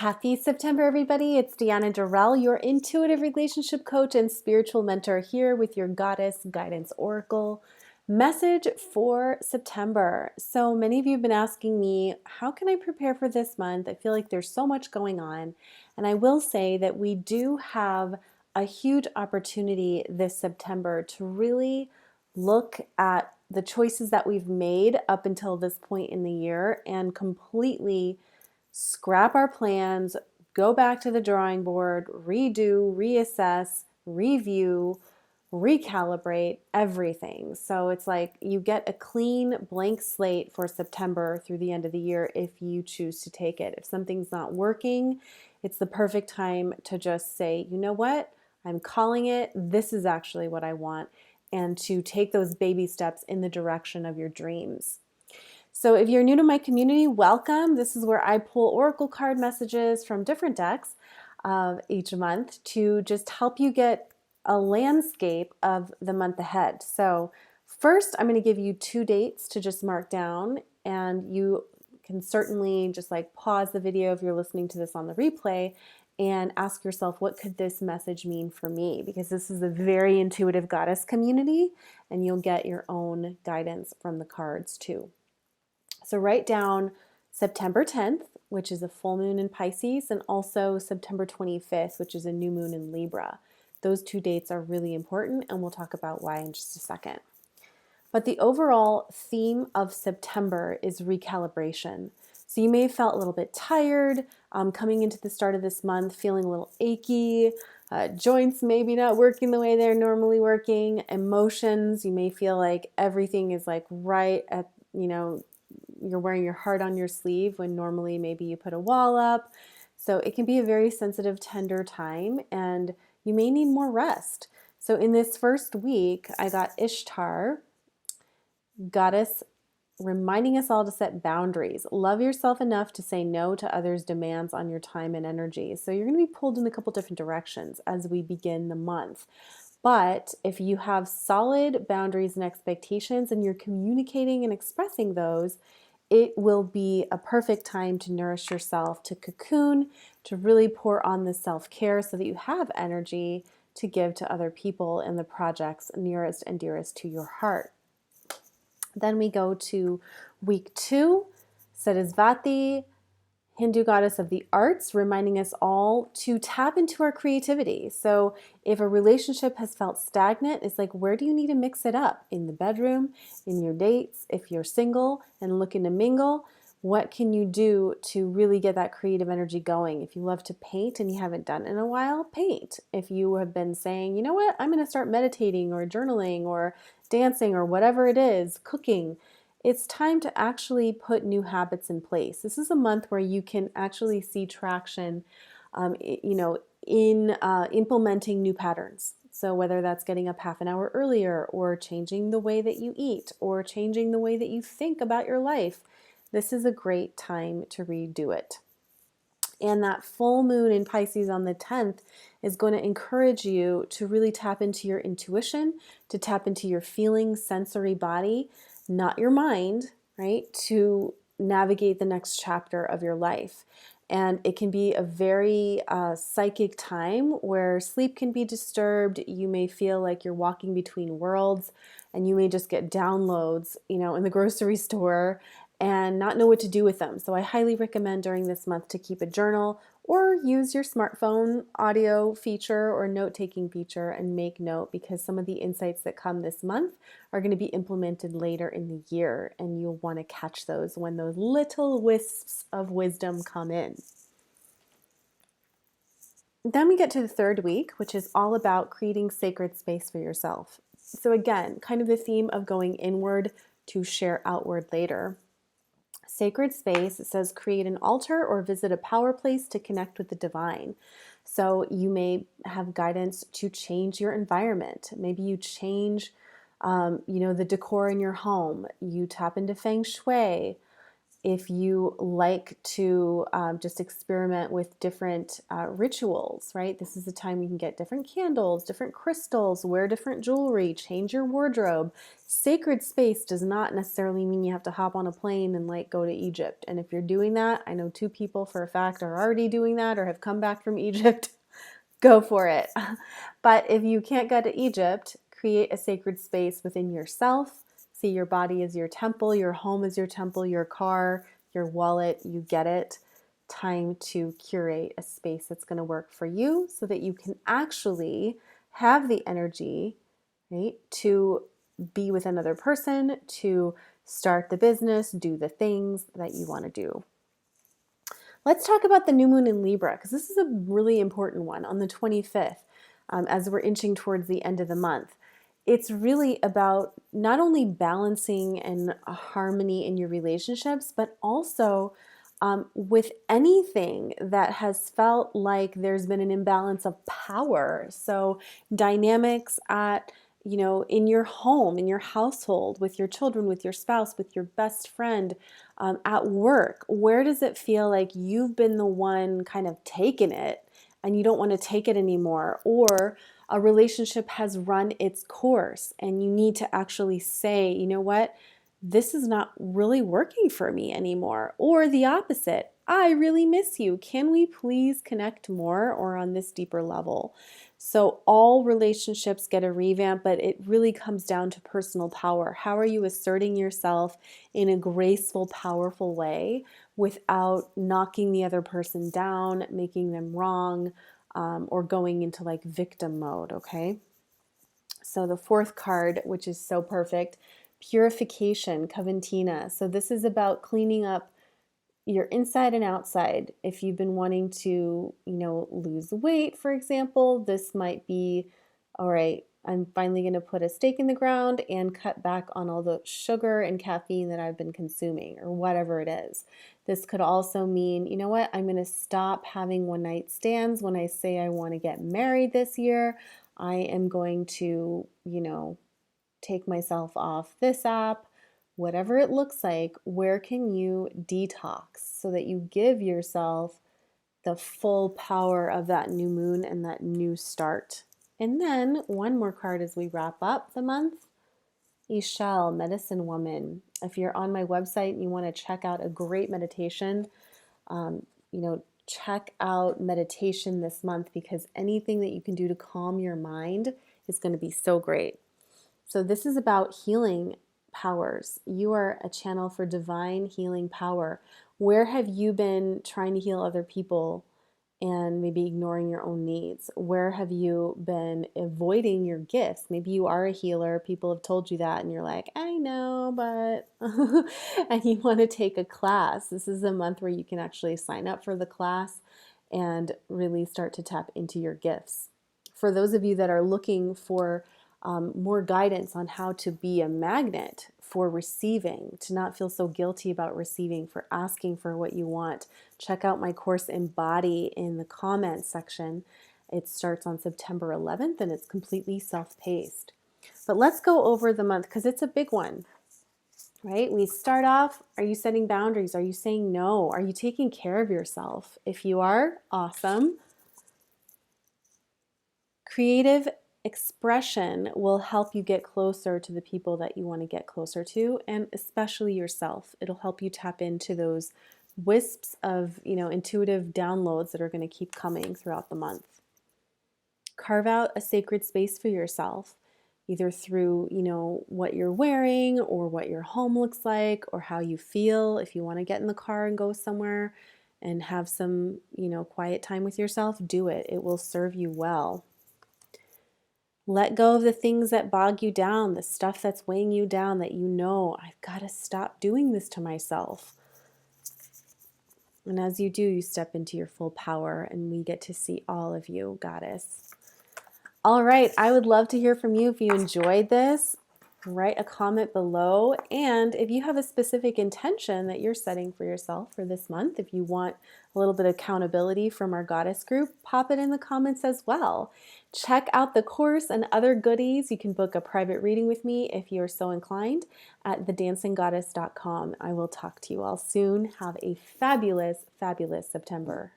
Happy September, everybody. It's Deanna Durrell, your intuitive relationship coach and spiritual mentor, here with your Goddess Guidance Oracle message for September. So many of you have been asking me, how can I prepare for this month? I feel like there's so much going on. And I will say that we do have a huge opportunity this September to really look at the choices that we've made up until this point in the year and completely scrap our plans, go back to the drawing board, redo, reassess, review, recalibrate everything. So it's like you get a clean blank slate for September through the end of the year if you choose to take it. If something's not working, it's the perfect time to just say, you know what? I'm calling it. This is actually what I want. And to take those baby steps in the direction of your dreams. So if you're new to my community, welcome. This is where I pull oracle card messages from different decks each month to just help you get a landscape of the month ahead. So first, I'm going to give you 2 dates to just mark down, and you can certainly just like pause the video if you're listening to this on the replay and ask yourself, what could this message mean for me? Because this is a very intuitive goddess community, and you'll get your own guidance from the cards too. So write down September 10th, which is a full moon in Pisces, and also September 25th, which is a new moon in Libra. Those 2 dates are really important, and we'll talk about why in just a second. But the overall theme of September is recalibration. So you may have felt a little bit tired coming into the start of this month, feeling a little achy, joints maybe not working the way they're normally working, emotions, you may feel like everything is like right at, you're wearing your heart on your sleeve when normally maybe you put a wall up. So it can be a very sensitive, tender time, and you may need more rest. So in this first week, I got Ishtar Goddess reminding us all to set boundaries. Love yourself enough to say no to others' demands on your time and energy. So you're going to be pulled in a couple different directions as we begin the month. But if you have solid boundaries and expectations and you're communicating and expressing those, it will be a perfect time to nourish yourself, to cocoon, to really pour on the self-care so that you have energy to give to other people in the projects nearest and dearest to your heart. Then we go to week 2, Sarasvati, Hindu goddess of the arts, reminding us all to tap into our creativity. So if a relationship has felt stagnant, it's like, where do you need to mix it up? In the bedroom, in your dates, if you're single and looking to mingle, what can you do to really get that creative energy going? If you love to paint and you haven't done it in a while, paint. If you have been saying, you know what, I'm going to start meditating or journaling or dancing or whatever it is, cooking, it's time to actually put new habits in place. This is a month where you can actually see traction, in implementing new patterns. So whether that's getting up half an hour earlier or changing the way that you eat or changing the way that you think about your life, this is a great time to redo it. And that full moon in Pisces on the 10th is going to encourage you to really tap into your intuition, to tap into your feeling sensory body, not your mind, right? To navigate the next chapter of your life. And it can be a very psychic time where sleep can be disturbed. You may feel like you're walking between worlds, and you may just get downloads, in the grocery store and not know what to do with them. So I highly recommend during this month to keep a journal or use your smartphone audio feature or note-taking feature and make note, because some of the insights that come this month are going to be implemented later in the year, and you'll want to catch those when those little wisps of wisdom come in. Then we get to the 3rd week, which is all about creating sacred space for yourself. So again, kind of the theme of going inward to share outward later. Sacred space, it says create an altar or visit a power place to connect with the divine. So you may have guidance to change your environment. Maybe you change, the decor in your home. You tap into feng shui. If you like to just experiment with different rituals, right? This is the time you can get different candles, different crystals, wear different jewelry, change your wardrobe. Sacred space does not necessarily mean you have to hop on a plane and like go to Egypt. And if you're doing that, I know 2 people for a fact are already doing that or have come back from Egypt. Go for it. But if you can't go to Egypt, create a sacred space within yourself. See your body as your temple, your home is your temple, your car, your wallet, you get it. Time to curate a space that's going to work for you so that you can actually have the energy, right, to be with another person, to start the business, do the things that you want to do. Let's talk about the new moon in Libra, because this is a really important one on the 25th, as we're inching towards the end of the month. It's really about not only balancing and a harmony in your relationships, but also with anything that has felt like there's been an imbalance of power. So dynamics at, in your home, in your household, with your children, with your spouse, with your best friend, at work, where does it feel like you've been the one kind of taking it and you don't want to take it anymore? Or a relationship has run its course and you need to actually say, you know what, this is not really working for me anymore. Or the opposite, I really miss you. Can we please connect more or on this deeper level? So all relationships get a revamp, but it really comes down to personal power. How are you asserting yourself in a graceful, powerful way without knocking the other person down, making them wrong, or going into like victim mode, okay? So the 4th card, which is so perfect, purification, Coventina. So this is about cleaning up your inside and outside. If you've been wanting to, lose weight, for example, this might be, all right, I'm finally going to put a stake in the ground and cut back on all the sugar and caffeine that I've been consuming, or whatever it is. This could also mean, you know what, I'm going to stop having one night stands when I say I want to get married this year. I am going to, take myself off this app. Whatever it looks like, where can you detox so that you give yourself the full power of that new moon and that new start? And then one more card as we wrap up the month, Ishtar, medicine woman. If you're on my website and you want to check out a great meditation, check out meditation this month, because anything that you can do to calm your mind is going to be so great. So this is about healing powers. You are a channel for divine healing power. Where have you been trying to heal other people and maybe ignoring your own needs? Where have you been avoiding your gifts? Maybe you are a healer. People have told you that and you're like, I know, but and you want to take a class. This is a month where you can actually sign up for the class and really start to tap into your gifts. For those of you that are looking for more guidance on how to be a magnet for receiving, to not feel so guilty about receiving, for asking for what you want, check out my course Embody in the comments section. It starts on September 11th and it's completely self-paced. But let's go over the month because it's a big one, right? We start off, are you setting boundaries? Are you saying no? Are you taking care of yourself? If you are, awesome. Creative expression will help you get closer to the people that you want to get closer to, and especially yourself. It'll help you tap into those wisps of, intuitive downloads that are going to keep coming throughout the month. Carve out a sacred space for yourself, either through, what you're wearing or what your home looks like or how you feel. If you want to get in the car and go somewhere and have some, quiet time with yourself, do it. It will serve you well. Let go of the things that bog you down, the stuff that's weighing you down that I've got to stop doing this to myself. And as you do, you step into your full power and we get to see all of you, Goddess. All right, I would love to hear from you if you enjoyed this. write a comment below. And if you have a specific intention that you're setting for yourself for this month, if you want a little bit of accountability from our goddess group, pop it in the comments as well. Check out the course and other goodies. You can book a private reading with me if you're so inclined at thedancinggoddess.com. I will talk to you all soon. Have a fabulous, fabulous September.